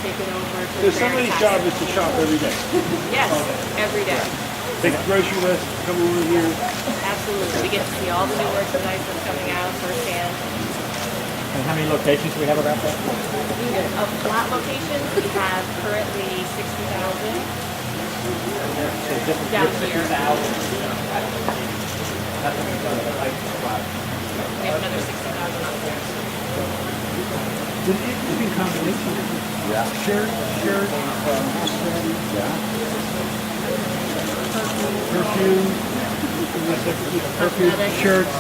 taken over. So some of these jobs is to shop every day. Yes, every day. Take a grocery list, come over here. Absolutely. We get to see all the new merchandise that's coming out firsthand. And how many locations do we have around that? Of flat locations, we have currently 60,000 down here. We have another 60,000 upstairs. It's in combination. Yeah. Shirt, perfume, shirts.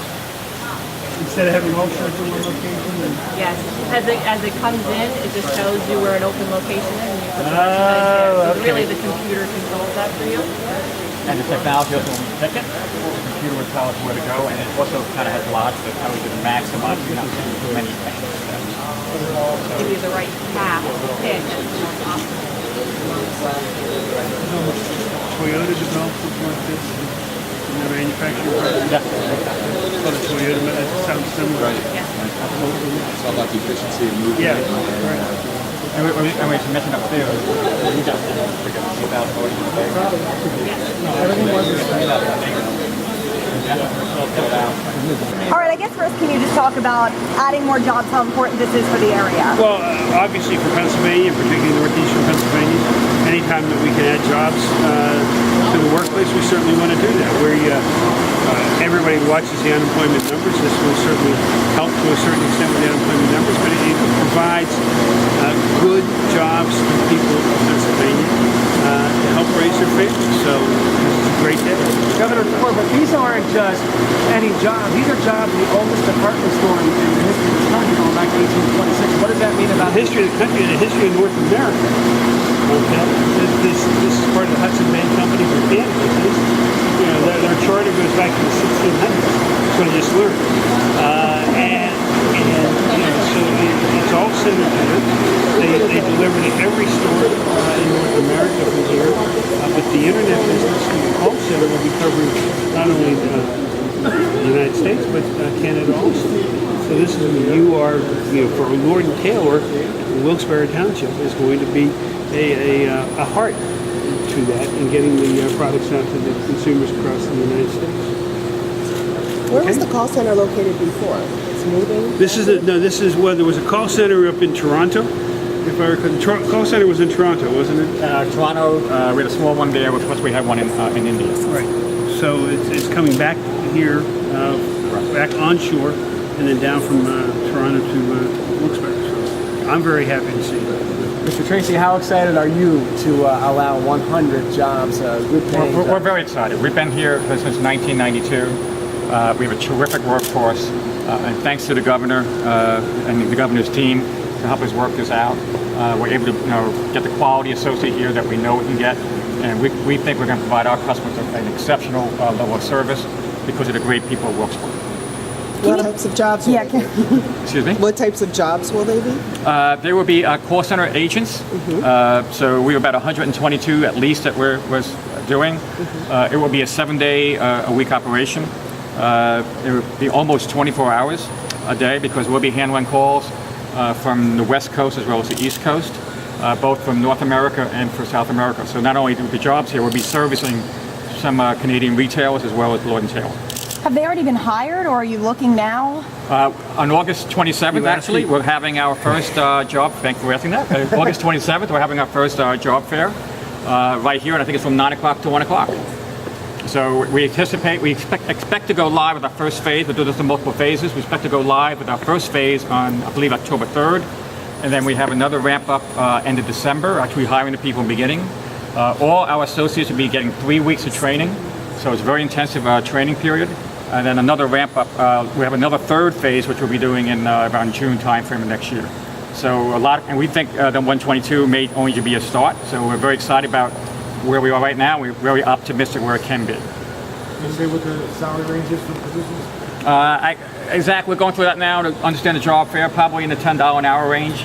Instead of having all shirts in one location. Yes, as it comes in, it just shows you where an open location is, and you put the merchandise there. So okay. really, the computer controls that for you. And the technology also, when we pick it, the computer would tell us where to go, and it also kind of has logic of how we can maximize, you're not seeing too many things. Give you the right path to pick and the most optimal. Toyota developed something like this in the manufacturing process. Yes. So the Toyota, that sounds similar. Yes. It's all about the efficiency of moving. Yeah, right. And we should mention upstairs, we got 2,000 votes in favor. Everything was All right, I guess first, can you just talk about adding more jobs, how important this is for the area? Well, obviously for Pennsylvania, particularly northeastern Pennsylvania, anytime that we can add jobs to the workplace, we certainly want to do that. Everybody watches the unemployment numbers. This will certainly help to a certain extent with the unemployment numbers, but it provides good jobs to people of Pennsylvania to help raise their families. So this is a great day. Governor Corbett, these aren't just any jobs. These are jobs in the oldest department store in the history of the country going back to 1826. What does that mean about The history of the country and the history of North America? Okay, this is part of the Hudson Bay Company for Canada. Their charter goes back to the 1600s. That's what I just learned. So it's all centered here. They deliver to every store in North America from here. But the internet business and the call center will be covering not only the United States, but Canada also. So this is where you are, for Lord and Taylor, Wilkes-Barre Township is going to be a heart to that in getting the products out to the consumers across the United States. Where was the call center located before? It's moving? There was a call center up in Toronto. If I recall, the call center was in Toronto, wasn't it? Toronto, we had a small one there, plus we had one in India. Right. So it's coming back here, back onshore, and then down from Toronto to Wilkes-Barre. So I'm very happy to see that. Mr. Tracy, how excited are you to allow 100 jobs, good paying jobs? We're very excited. We've been here since 1992. We have a terrific workforce, and thanks to the governor and the governor's team to help us work this out. We're able to get the quality associate here that we know we can get, and we think we're going to provide our customers an exceptional level of service because of the great people at Wilkes-Barre. What types of jobs will they be? Excuse me? What types of jobs will they be? There will be call center agents. So we have about 122 at least that we're doing. It will be a 7-day a week operation. It will be almost 24 hours a day because we'll be handling calls from the West Coast as well as the East Coast, both from North America and for South America. So not only do we be jobs here, we'll be servicing some Canadian retailers as well as Lord & Taylor. Have they already been hired, or are you looking now? On August 27th, actually, we're having our first job. Thank you for asking that. August 27th, we're having our first job fair right here, and I think it's from 9 o'clock to 1 o'clock. So we expect to go live with our first phase. We'll do this in multiple phases. We expect to go live with our first phase on, I believe, October 3rd, and then we have another ramp up end of December. Actually, hiring the people in the beginning. All our associates will be getting 3 weeks of training, so it's a very intensive training period. And then another ramp up, we have another third phase, which we'll be doing in around June timeframe of next year. So and we think the 122 may only be a start. So we're very excited about where we are right now. We're very optimistic where it can be. Can you say what the salary range is for the positions? Exactly, we're going through that now to understand the job fair, probably in the $10 an hour range.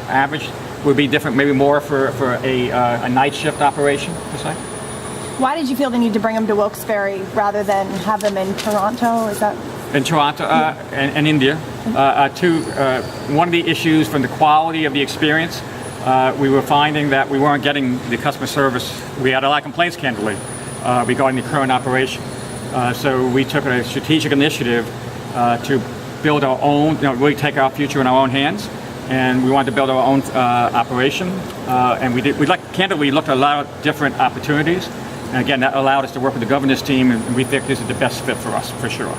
Average would be different, maybe more for a night shift operation, per se. Why did you feel the need to bring them to Wilkes-Barre rather than have them in Toronto? Is that in Toronto and India? One of the issues from the quality of the experience we were finding that we weren't getting the customer service. We had a lot of complaints, candidly, regarding the current operation. So we took a strategic initiative to build our own, really take our future in our own hands. And we wanted to build our own operation. And we candidly looked at a lot of different opportunities. And again, that allowed us to work with the governor's team, and we think this is the best fit for us, for sure.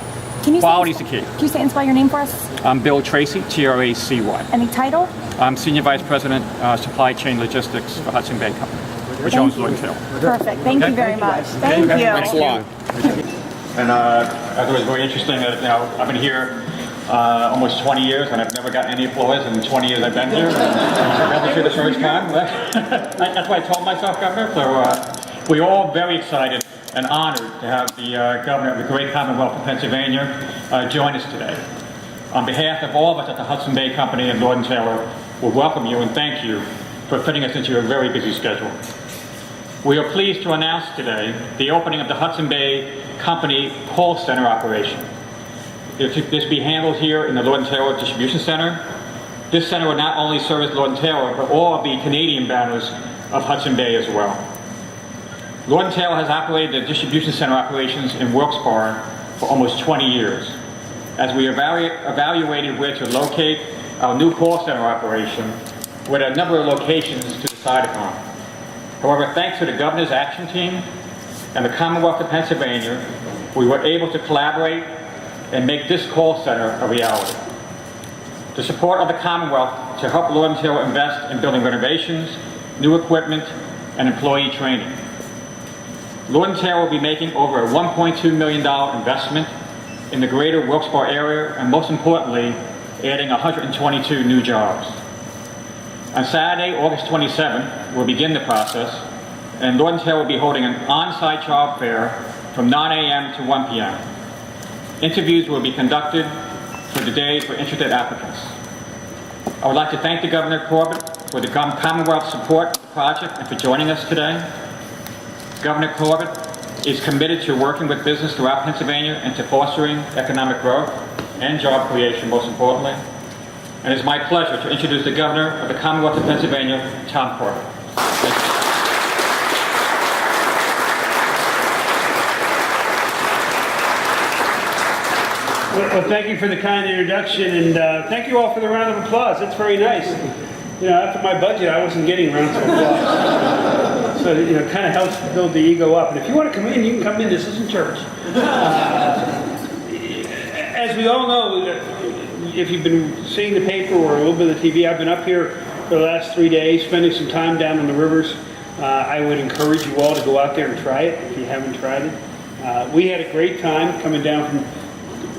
Quality's the key. Can you say and spell your name for us? I'm Bill Tracy, Tracy. Any title? I'm Senior Vice President, Supply Chain Logistics for Hudson Bay Company, which owns Lord & Taylor. Perfect. Thank you very much. Thank you. Thanks a lot. And I thought it was very interesting that I've been here almost 20 years, and I've never gotten any applause in the 20 years I've been here. I've been here the first time. That's what I told myself, Governor. So we're all very excited and honored to have the Governor of the great Commonwealth of Pennsylvania join us today. On behalf of all of us at the Hudson Bay Company and Lord & Taylor, we welcome you and thank you for fitting us into your very busy schedule. We are pleased to announce today the opening of the Hudson Bay Company call center operation. This will be handled here in the Lord & Taylor Distribution Center. This center will not only service Lord & Taylor, but all of the Canadian banners of Hudson Bay as well. Lord & Taylor has operated the distribution center operations in Wilkes-Barre for almost 20 years. As we evaluated where to locate our new call center operation, we had a number of locations to decide upon. However, thanks to the Governor's Action Team and the Commonwealth of Pennsylvania, we were able to collaborate and make this call center a reality. The support of the Commonwealth to help Lord & Taylor invest in building renovations, new equipment, and employee training. Lord & Taylor will be making over a $1.2 million investment in the greater Wilkes-Barre area, and most importantly, adding 122 new jobs. On Saturday, August 27th, we'll begin the process, and Lord & Taylor will be holding an on-site job fair from 9 a.m. to 1 p.m. Interviews will be conducted for the day for interested applicants. I would like to thank the Governor Corbett for the Commonwealth support of the project and for joining us today. Governor Corbett is committed to working with business throughout Pennsylvania and to fostering economic growth and job creation, most importantly. And it's my pleasure to introduce the Governor of the Commonwealth of Pennsylvania, Tom Corbett. Thank you. Well, thank you for the kind introduction, and thank you all for the round of applause. That's very nice. After my budget, I wasn't getting rounds of applause. So, it kind of helps build the ego up. And if you want to come in, you can come in. This isn't church. As we all know, if you've been seeing the paper or a little bit of the TV, I've been up here for the last 3 days, spending some time down on the rivers. I would encourage you all to go out there and try it if you haven't tried it. We had a great time coming down from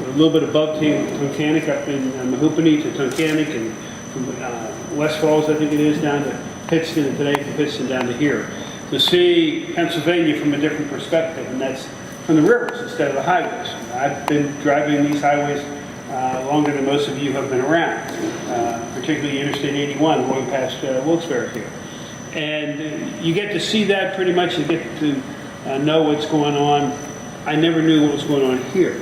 a little bit above Tunkhannock, up in Mahoopany to Tunkhannock, and from West Falls, I think it is, down to Pittston, and today from Pittston down to here, to see Pennsylvania from a different perspective, and that's from the rivers instead of the highways. I've been driving these highways longer than most of you have been around, particularly Interstate 81 going past Wilkes-Barre here. And you get to see that pretty much, you get to know what's going on. I never knew what was going on here.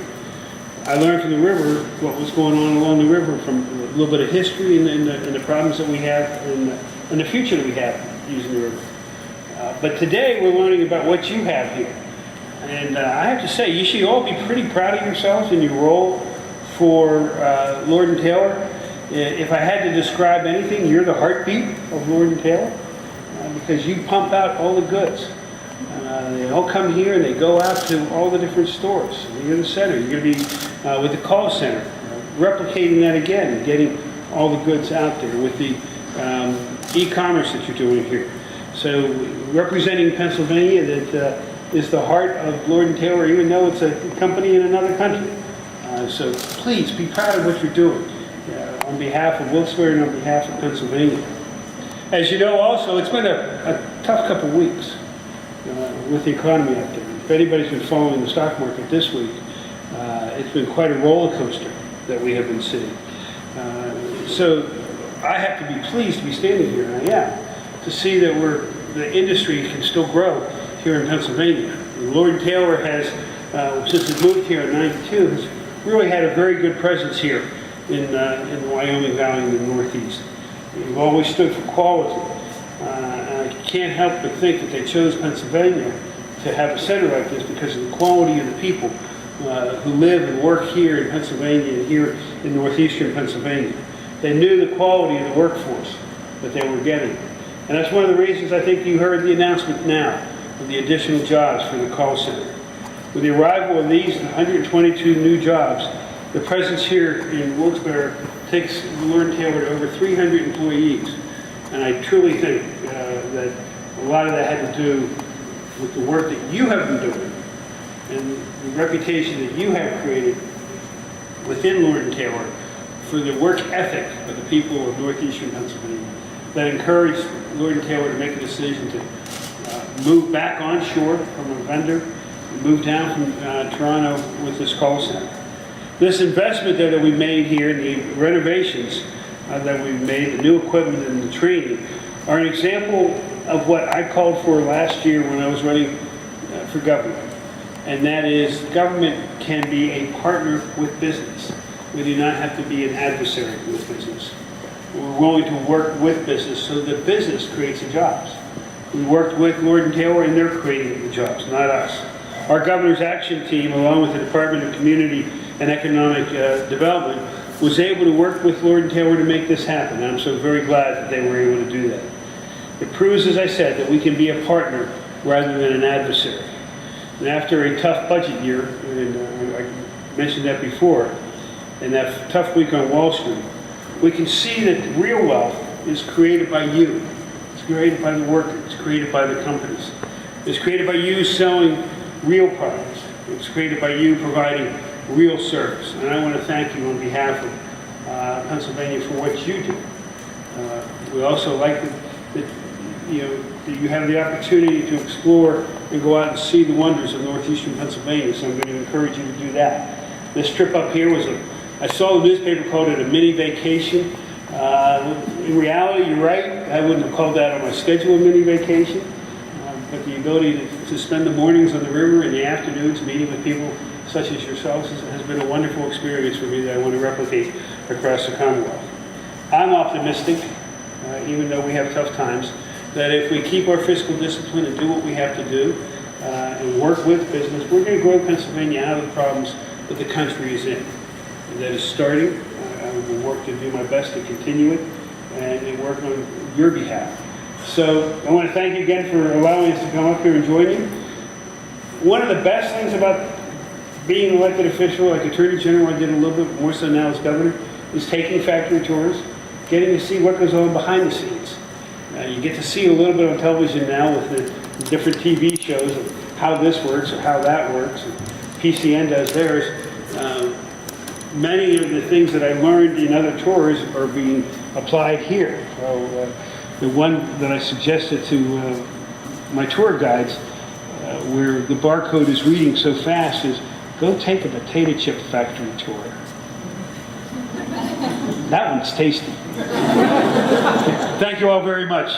I learned from the river what was going on along the river, from a little bit of history and the problems that we have and the future that we have using the river. But today we're learning about what you have here. And I have to say, you should all be pretty proud of yourselves in your role for Lord & Taylor. If I had to describe anything, you're the heartbeat of Lord & Taylor because you pump out all the goods. They all come here and they go out to all the different stores. You're the center. You're going to be with the call center, replicating that again and getting all the goods out there with the e-commerce that you're doing here. So representing Pennsylvania that is the heart of Lord & Taylor, even though it's a company in another country. So please be proud of what you're doing on behalf of Wilkes-Barre and on behalf of Pennsylvania. As you know also, it's been a tough couple of weeks with the economy out there. If anybody's been following the stock market this week, it's been quite a roller coaster that we have been seeing. So I have to be pleased to be standing here, and I am, to see that the industry can still grow here in Pennsylvania. Lord & Taylor has, since we moved here in '92, has really had a very good presence here in the Wyoming Valley in the Northeast. We've always stood for quality. I can't help but think that they chose Pennsylvania to have a center like this because of the quality of the people who live and work here in Pennsylvania and here in northeastern Pennsylvania. They knew the quality of the workforce that they were getting. And that's one of the reasons I think you heard the announcement now of the additional jobs for the call center. With the arrival of these 122 new jobs, the presence here in Wilkes-Barre takes Lord & Taylor to over 300 employees. And I truly think that a lot of that had to do with the work that you have been doing and the reputation that you have created within Lord & Taylor for the work ethic of the people of northeastern Pennsylvania that encouraged Lord & Taylor to make a decision to move back onshore from a vendor, move down from Toronto with this call center. This investment that we made here, the renovations that we've made, the new equipment and the training, are an example of what I called for last year when I was running for governor. And that is, government can be a partner with business. We do not have to be an adversary with business. We're willing to work with business so that business creates the jobs. We worked with Lord & Taylor and they're creating the jobs, not us. Our governor's action team, along with the Department of Community and Economic Development, was able to work with Lord & Taylor to make this happen. And I'm so very glad that they were able to do that. It proves, as I said, that we can be a partner rather than an adversary. And after a tough budget year, and I mentioned that before, and that tough week on Wall Street, we can see that real wealth is created by you. It's created by the workers. It's created by the companies. It's created by you selling real products. It's created by you providing real service. And I want to thank you on behalf of Pennsylvania for what you do. We also like that you have the opportunity to explore and go out and see the wonders of northeastern Pennsylvania, so I'm going to encourage you to do that. This trip up here was I saw the newspaper called it a mini vacation. In reality, you're right, I wouldn't have called that on my schedule a mini vacation, but the ability to spend the mornings on the river and the afternoons meeting with people such as yourselves has been a wonderful experience for me that I want to replicate across the Commonwealth. I'm optimistic, even though we have tough times, that if we keep our fiscal discipline and do what we have to do and work with business, we're going to grow Pennsylvania out of the problems that the country is in. And that is starting. I will work to do my best to continue it and work on your behalf. So I want to thank you again for allowing us to come up here and join you. One of the best things about being an elected official, like Attorney General, I did a little bit more so now as governor, is taking factory tours, getting to see what goes on behind the scenes. You get to see a little bit on television now with the different TV shows of how this works or how that works. And PCN does theirs. Many of the things that I learned in other tours are being applied here. So the one that I suggested to my tour guides, where the barcode is reading so fast, is go take a potato chip factory tour. That one's tasty. Thank you all very much.